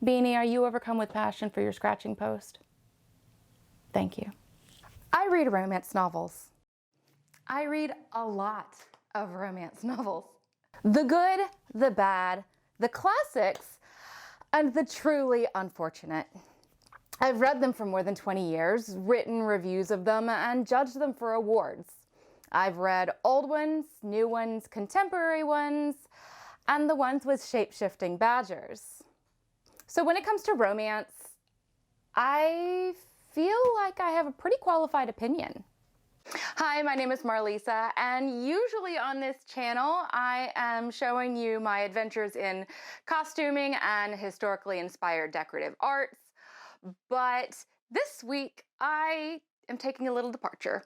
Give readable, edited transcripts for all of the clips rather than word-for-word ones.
Beanie, are you overcome with passion for your scratching post? Thank you. I read romance novels. I read a lot of romance novels. The good, the bad, the classics, and the truly unfortunate. I've read them for more than 20 years, written reviews of them, and judged them for awards. I've read old ones, new ones, contemporary ones, and the ones with shape-shifting badgers. So when it comes to romance, I feel like I have a pretty qualified opinion. Hi, my name is Marlisa, and usually on this channel I am showing you my adventures in costuming and historically inspired decorative arts, but this week I am taking a little departure.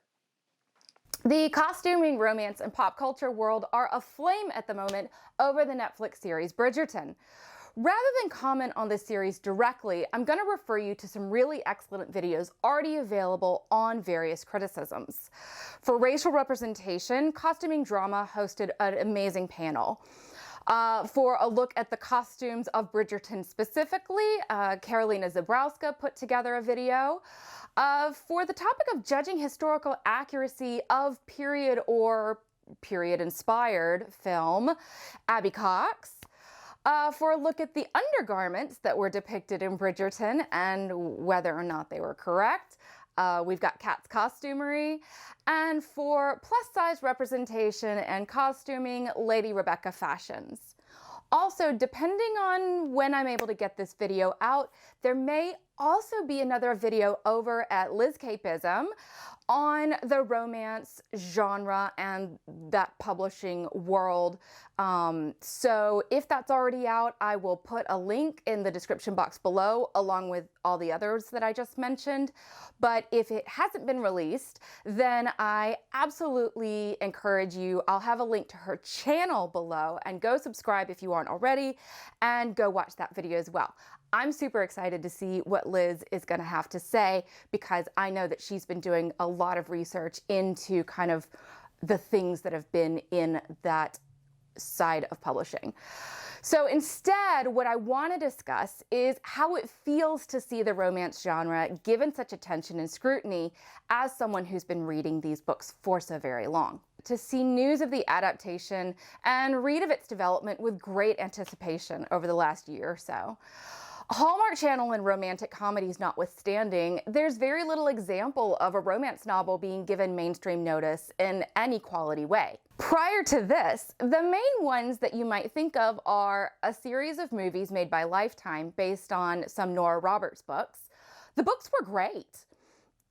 The costuming, romance, and pop culture world are aflame at the moment over the Netflix series Bridgerton. Rather than comment on this series directly, I'm going to refer you to some really excellent videos already available on various criticisms. For racial representation, Costuming Drama hosted an amazing panel. For a look at the costumes of Bridgerton specifically, Carolina Zabrowska put together a video. For the topic of judging historical accuracy of period or period-inspired film, Abby Cox. For a look at the undergarments that were depicted in Bridgerton and whether or not they were correct, we've got Kat's Costumery. And for plus-size representation and costuming, Lady Rebecca Fashions. Also, depending on when I'm able to get this video out, there may also be another video over at Liz Capeism on the romance genre and that publishing world. So if that's already out, I will put a link in the description box below along with all the others that I just mentioned. But if it hasn't been released, then I absolutely encourage you. I'll have a link to her channel below, and go subscribe if you aren't already, and go watch that video as well. I'm super excited to see what Liz is going to have to say, because I know that she's been doing a lot of research into kind of the things that have been in that side of publishing. So instead, what I want to discuss is how it feels to see the romance genre given such attention and scrutiny as someone who's been reading these books for so very long. To see news of the adaptation and read of its development with great anticipation over the last year or so. Hallmark Channel and romantic comedies notwithstanding, there's very little example of a romance novel being given mainstream notice in any quality way. Prior to this, the main ones that you might think of are a series of movies made by Lifetime based on some Nora Roberts books. The books were great.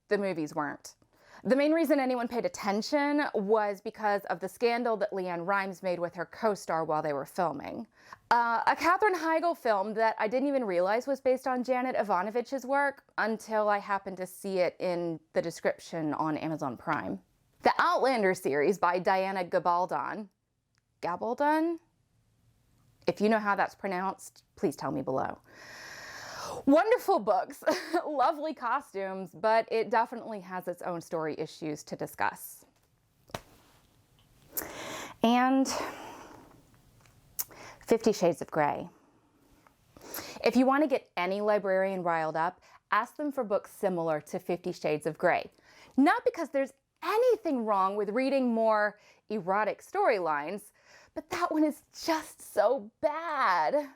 The movies weren't. The main reason anyone paid attention was because of the scandal that Leanne Rimes made with her co-star while they were filming. A Katherine Heigl film that I didn't even realize was based on Janet Ivanovich's work until I happened to see it in the description on Amazon Prime. The Outlander series by Diana Gabaldon. Gabaldon? If you know how that's pronounced, please tell me below. Wonderful books, lovely costumes, but it definitely has its own story issues to discuss. And 50 Shades of Grey. If you want to get any librarian riled up, ask them for books similar to 50 Shades of Grey. Not because there's anything wrong with reading more erotic storylines, but that one is just so bad.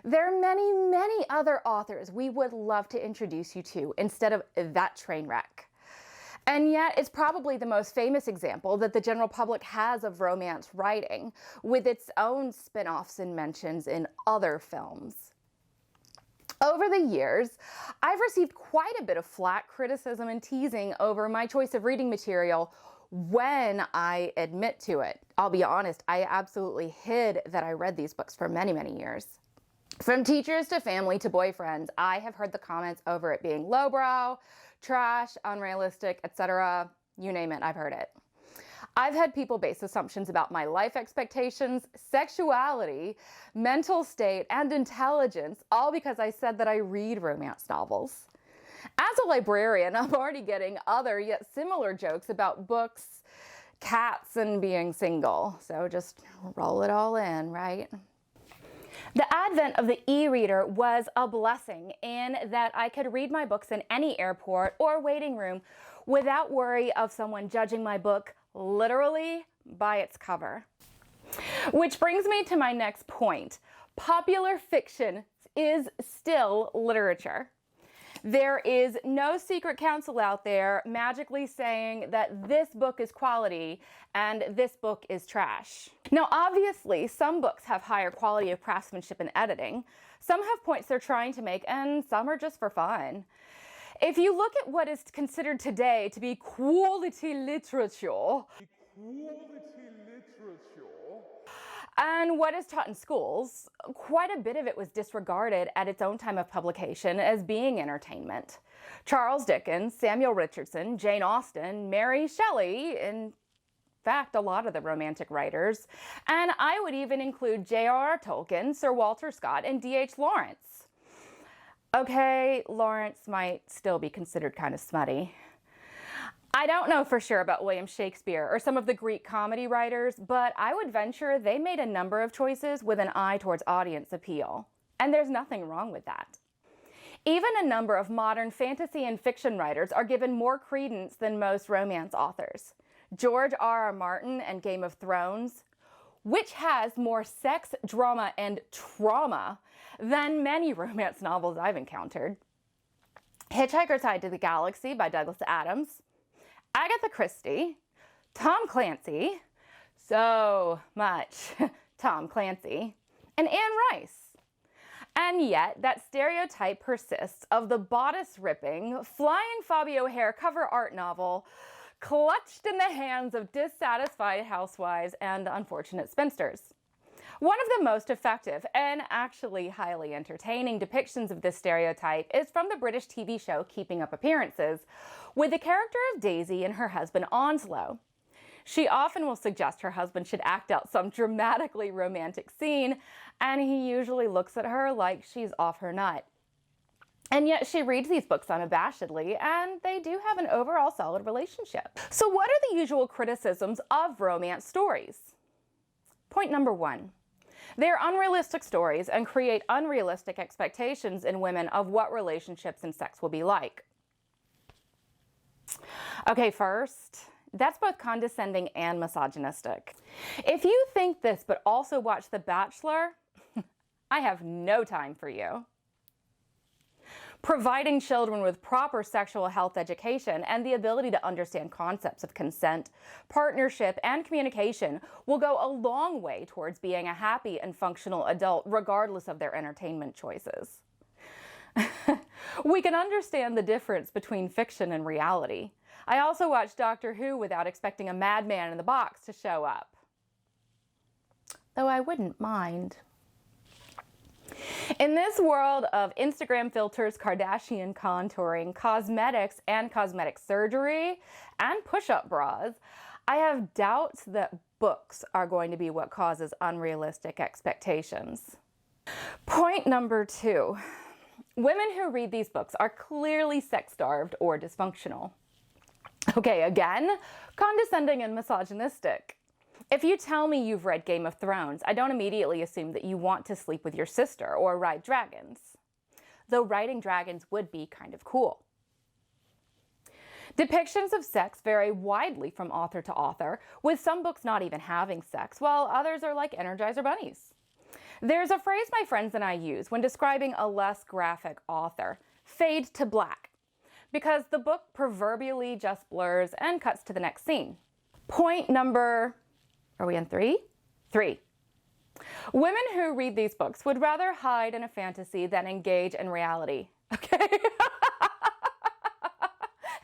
There are many, many other authors we would love to introduce you to instead of that train wreck. And yet it's probably the most famous example that the general public has of romance writing, with its own spin-offs and mentions in other films. Over the years, I've received quite a bit of flack, criticism, and teasing over my choice of reading material when I admit to it. I'll be honest, I absolutely hid that I read these books for many, many years. From teachers to family to boyfriends, I have heard the comments over it being lowbrow, trash, unrealistic, etc. You name it, I've heard it. I've had people base assumptions about my life expectations, sexuality, mental state, and intelligence, all because I said that I read romance novels. As a librarian, I'm already getting other yet similar jokes about books, cats, and being single. So just roll it all in, right? The advent of the e-reader was a blessing in that I could read my books in any airport or waiting room without worry of someone judging my book literally by its cover. Which brings me to my next point. Popular fiction is still literature. There is no secret counsel out there magically saying that this book is quality and this book is trash. Now, obviously, some books have higher quality of craftsmanship and editing. Some have points they're trying to make, and some are just for fun. If you look at what is considered today to be quality literature, and what is taught in schools, quite a bit of it was disregarded at its own time of publication as being entertainment. Charles Dickens, Samuel Richardson, Jane Austen, Mary Shelley, in fact, a lot of the Romantic writers, and I would even include J.R.R. Tolkien, Sir Walter Scott, and D.H. Lawrence. Okay, Lawrence might still be considered kind of smutty. I don't know for sure about William Shakespeare or some of the Greek comedy writers, but I would venture they made a number of choices with an eye towards audience appeal. And there's nothing wrong with that. Even a number of modern fantasy and fiction writers are given more credence than most romance authors. George R.R. Martin and Game of Thrones, which has more sex, drama, and trauma than many romance novels I've encountered. Hitchhiker's Guide to the Galaxy by Douglas Adams, Agatha Christie, Tom Clancy, so much Tom Clancy, and Anne Rice. And yet, that stereotype persists of the bodice-ripping, flying Fabio Hare cover art novel clutched in the hands of dissatisfied housewives and unfortunate spinsters. One of the most effective and actually highly entertaining depictions of this stereotype is from the British TV show Keeping Up Appearances, with the character of Daisy and her husband Onslow. She often will suggest her husband should act out some dramatically romantic scene, and he usually looks at her like she's off her nut. And yet she reads these books unabashedly, and they do have an overall solid relationship. So what are the usual criticisms of romance stories? Point number one. They're unrealistic stories and create unrealistic expectations in women of what relationships and sex will be like. Okay, first, that's both condescending and misogynistic. If you think this but also watch The Bachelor, I have no time for you. Providing children with proper sexual health education and the ability to understand concepts of consent, partnership, and communication will go a long way towards being a happy and functional adult, regardless of their entertainment choices. We can understand the difference between fiction and reality. I also watched Doctor Who without expecting a madman in the box to show up. Though I wouldn't mind. In this world of Instagram filters, Kardashian contouring, cosmetics and cosmetic surgery, and push-up bras, I have doubts that books are going to be what causes unrealistic expectations. Point number two. Women who read these books are clearly sex-starved or dysfunctional. Okay, again, condescending and misogynistic. If you tell me you've read Game of Thrones, I don't immediately assume that you want to sleep with your sister or ride dragons. Though riding dragons would be kind of cool. Depictions of sex vary widely from author to author, with some books not even having sex, while others are like Energizer bunnies. There's a phrase my friends and I use when describing a less graphic author: fade to black, because the book proverbially just blurs and cuts to the next scene. Point number... Are we on three? Three. Women who read these books would rather hide in a fantasy than engage in reality. Okay?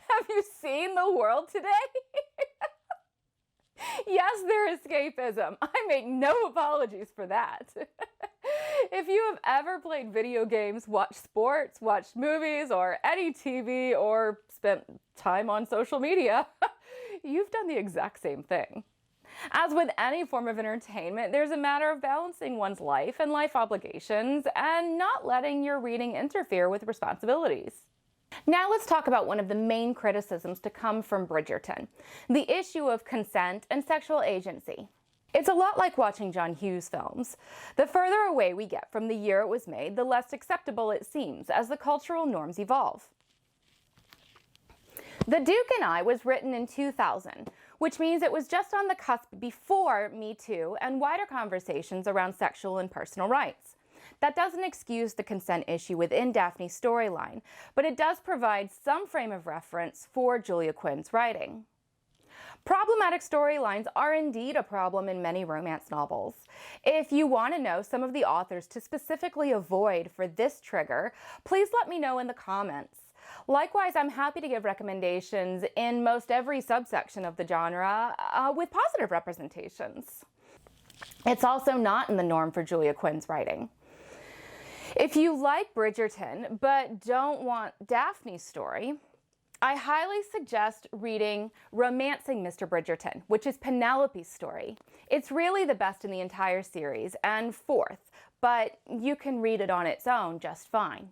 Have you seen the world today? Yes, there is escapism. I make no apologies for that. If you have ever played video games, watched sports, watched movies, or any TV, or spent time on social media, you've done the exact same thing. As with any form of entertainment, there's a matter of balancing one's life and life obligations and not letting your reading interfere with responsibilities. Now let's talk about one of the main criticisms to come from Bridgerton, the issue of consent and sexual agency. It's a lot like watching John Hughes films. The further away we get from the year it was made, the less acceptable it seems as the cultural norms evolve. The Duke and I was written in 2000, which means it was just on the cusp before Me Too and wider conversations around sexual and personal rights. That doesn't excuse the consent issue within Daphne's storyline, but it does provide some frame of reference for Julia Quinn's writing. Problematic storylines are indeed a problem in many romance novels. If you want to know some of the authors to specifically avoid for this trigger, please let me know in the comments. Likewise, I'm happy to give recommendations in most every subsection of the genre with positive representations. It's also not in the norm for Julia Quinn's writing. If you like Bridgerton but don't want Daphne's story, I highly suggest reading Romancing Mr. Bridgerton, which is Penelope's story. It's really the best in the entire series and fourth, but you can read it on its own just fine.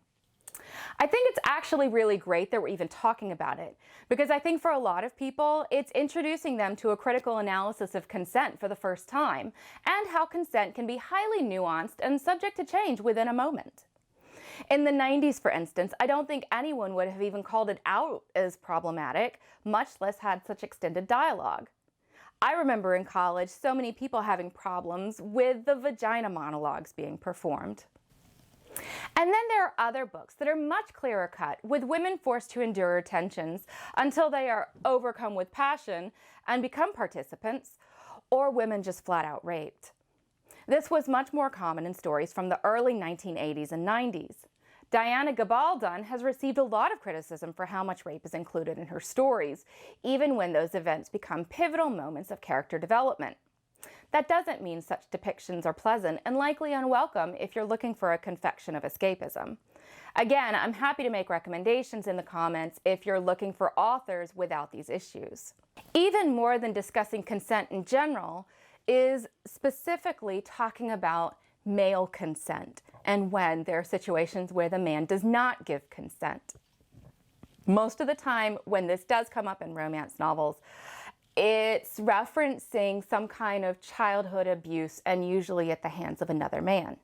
I think it's actually really great that we're even talking about it, because I think for a lot of people, it's introducing them to a critical analysis of consent for the first time, and how consent can be highly nuanced and subject to change within a moment. In the 90s, for instance, I don't think anyone would have even called it out as problematic, much less had such extended dialogue. I remember in college so many people having problems with the vagina monologues being performed. And then there are other books that are much clearer cut, with women forced to endure tensions until they are overcome with passion and become participants, or women just flat out raped. This was much more common in stories from the early 1980s and 90s. Diana Gabaldon has received a lot of criticism for how much rape is included in her stories, even when those events become pivotal moments of character development. That doesn't mean such depictions are pleasant and likely unwelcome if you're looking for a confection of escapism. Again, I'm happy to make recommendations in the comments if you're looking for authors without these issues. Even more than discussing consent in general is specifically talking about male consent and when there are situations where the man does not give consent. Most of the time when this does come up in romance novels, it's referencing some kind of childhood abuse, and usually at the hands of another man.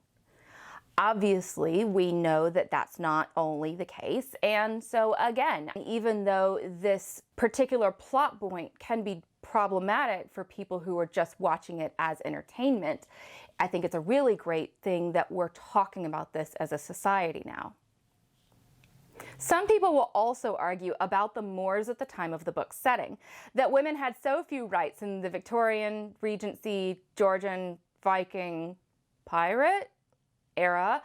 Obviously, we know that that's not only the case, and so again, even though this particular plot point can be problematic for people who are just watching it as entertainment, I think it's a really great thing that we're talking about this as a society now. Some people will also argue about the Moors at the time of the book's setting, that women had so few rights in the Victorian, Regency, Georgian, Viking, pirate era,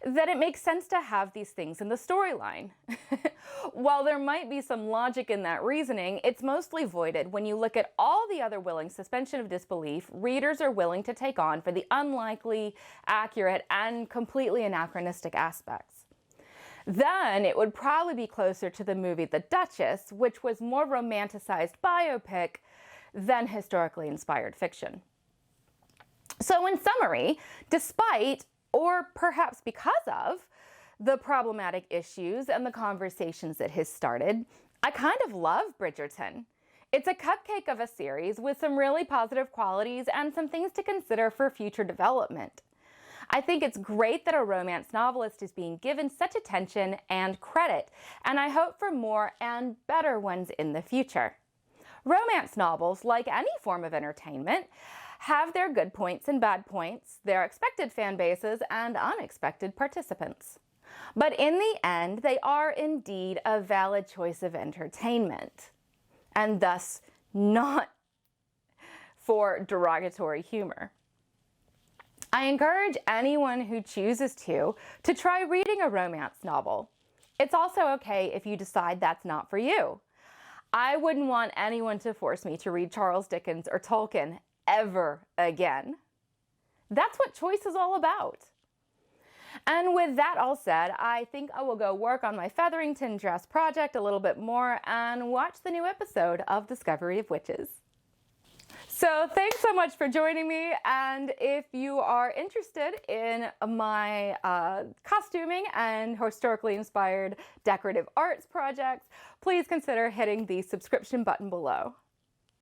that it makes sense to have these things in the storyline. While there might be some logic in that reasoning, it's mostly voided when you look at all the other willing suspension of disbelief readers are willing to take on for the unlikely, accurate, and completely anachronistic aspects. Then it would probably be closer to the movie The Duchess, which was more romanticized biopic than historically inspired fiction. So in summary, despite, or perhaps because of, the problematic issues and the conversations it has started, I kind of love Bridgerton. It's a cupcake of a series with some really positive qualities and some things to consider for future development. I think it's great that a romance novelist is being given such attention and credit, and I hope for more and better ones in the future. Romance novels, like any form of entertainment, have their good points and bad points, their expected fan bases and unexpected participants. But in the end, they are indeed a valid choice of entertainment, and thus not for derogatory humor. I encourage anyone who chooses to try reading a romance novel. It's also okay if you decide that's not for you. I wouldn't want anyone to force me to read Charles Dickens or Tolkien ever again. That's what choice is all about. And with that all said, I think I will go work on my Featherington dress project a little bit more and watch the new episode of Discovery of Witches. So thanks so much for joining me, and if you are interested in my costuming and historically inspired decorative arts projects, please consider hitting the subscription button below.